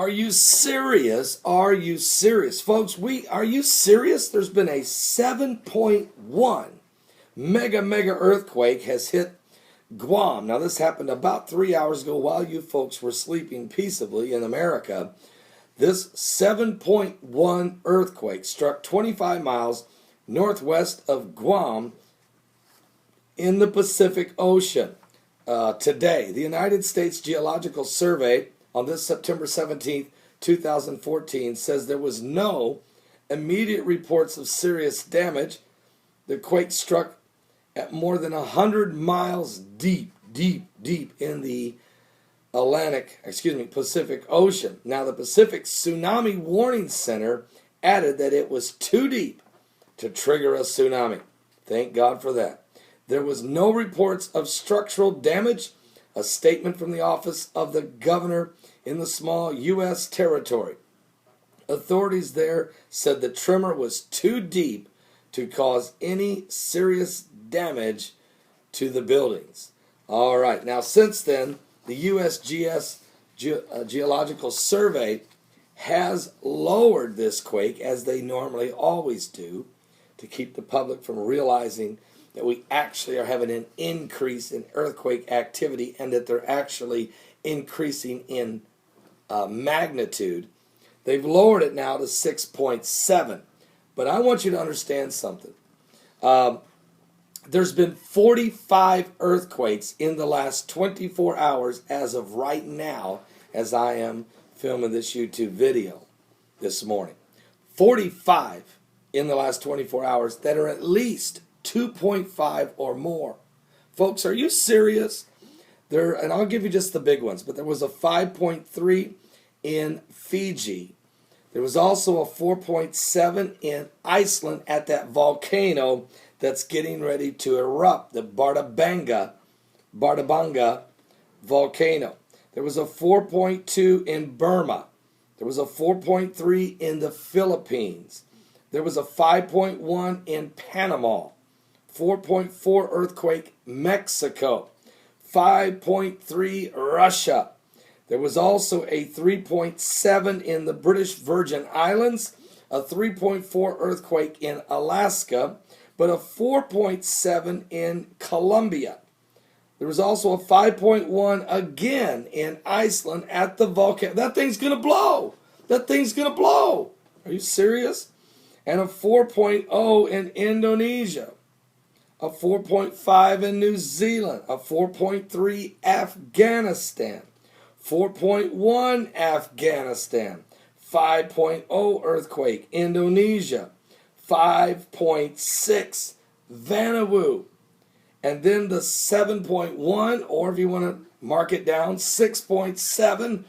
Are you serious? Are you serious? Folks, are you serious? There's been a 7.1 mega earthquake has hit Guam. Now, this happened about 3 hours ago while you folks were sleeping peaceably in America. This 7.1 earthquake struck 25 miles northwest of Guam in the Pacific Ocean. Today, the United States Geological Survey on this September 17th, 2014 says there was no immediate reports of serious damage. The quake struck at more than 100 miles deep in the Pacific Ocean. Now, the Pacific Tsunami Warning Center added that it was too deep to trigger a tsunami. Thank God for that. There was no reports of structural damage. A statement from the office of the governor in the small U.S. territory. Authorities there said the tremor was too deep to cause any serious damage to the buildings. All right. Now, since then, the USGS Geological Survey has lowered this quake, as they normally always do, to keep the public from realizing that we actually are having an increase in earthquake activity and that they're actually increasing in magnitude. They've lowered it now to 6.7. But I want you to understand something. There's been 45 earthquakes in the last 24 hours as of right now, as I am filming this YouTube video this morning. 45 in the last 24 hours that are at least 2.5 or more. Folks, are you serious? And I'll give you just the big ones, but there was a 5.3 in Fiji. There was also a 4.7 in Iceland at that volcano that's getting ready to erupt, the Bardabanga volcano. There was a 4.2 in Burma. There was a 4.3 in the Philippines. There was a 5.1 in Panama. 4.4 earthquake, Mexico. 5.3 Russia. There was also a 3.7 in the British Virgin Islands, a 3.4 earthquake in Alaska, but a 4.7 in Colombia. There was also a 5.1 again in Iceland at the volcano. That thing's going to blow. That thing's going to blow. Are you serious? And a 4.0 in Indonesia. A 4.5 in New Zealand. A 4.3 Afghanistan. 4.1 Afghanistan. 5.0 earthquake Indonesia. 5.6 Vanuatu. And then the 7.1, or if you want to mark it down, 6.7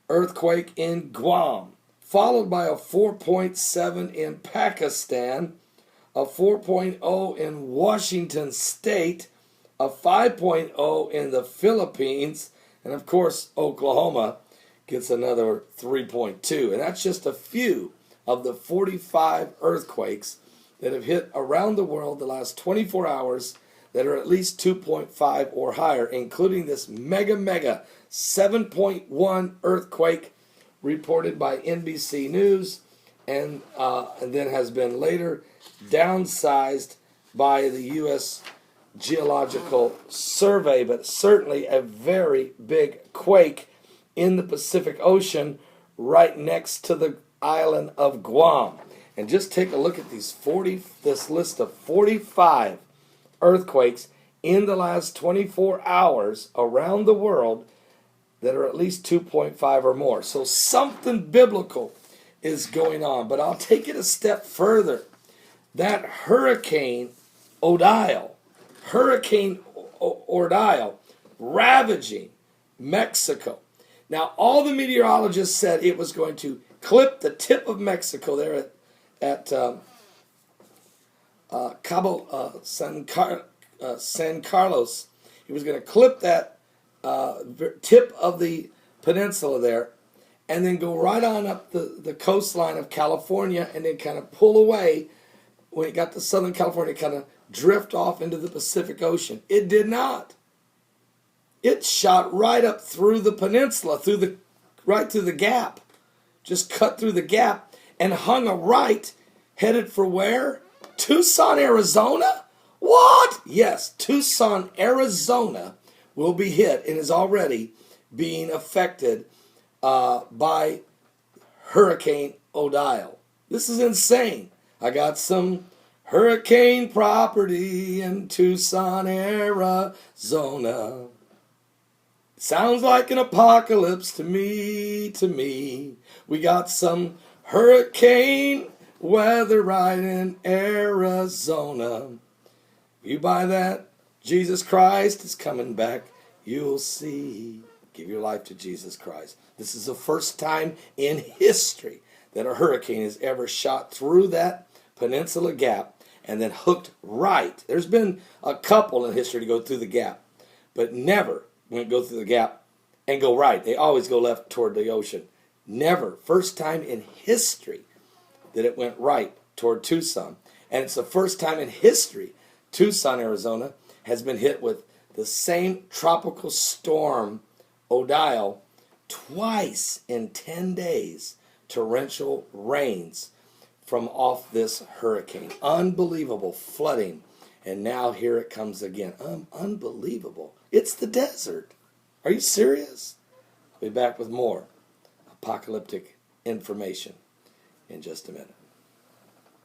earthquake in Guam, followed by a 4.7 in Pakistan, a 4.0 in Washington State, a 5.0 in the Philippines, and of course Oklahoma gets another 3.2. And that's just a few of the 45 earthquakes that have hit around the world the last 24 hours that are at least 2.5 or higher, including this mega 7.1 earthquake reported by NBC News and then has been later downsized by the U.S. Geological Survey, but certainly a very big quake in the Pacific Ocean right next to the island of Guam. And just take a look at this list of 45 earthquakes in the last 24 hours around the world that are at least 2.5 or more. So something biblical is going on. But I'll take it a step further. That Hurricane Odile ravaging Mexico. Now, all the meteorologists said it was going to clip the tip of Mexico there at Cabo San Carlos. He was going to clip that tip of the peninsula there and then go right on up the coastline of California and then kind of pull away. When it got to Southern California, kind of drift off into the Pacific Ocean. It did not. It shot right up through the peninsula, right through the gap. just cut through the gap and hung a right, headed for where? Tucson, Arizona? What? Yes, Tucson, Arizona will be hit and is already being affected by Hurricane Odile. This is insane. I got some hurricane property in Tucson, Arizona. Sounds like an apocalypse to me, to me. We got some hurricane weather right in Arizona. You buy that? Jesus Christ is coming back. You'll see. Give your life to Jesus Christ. This is the first time in history that a hurricane has ever shot through that peninsula gap and then hooked right. There's been a couple in history to go through the gap, but never when it go through the gap and go right. They always go left toward the ocean. Never. First time in history that it went right toward Tucson. And it's the first time in history Tucson, Arizona has been hit with the same tropical storm, Odile, twice in 10 days. Torrential rains from off this hurricane. Unbelievable flooding. And now here it comes again. Unbelievable. It's the desert. Are you serious? I'll be back with more apocalyptic information in just a minute.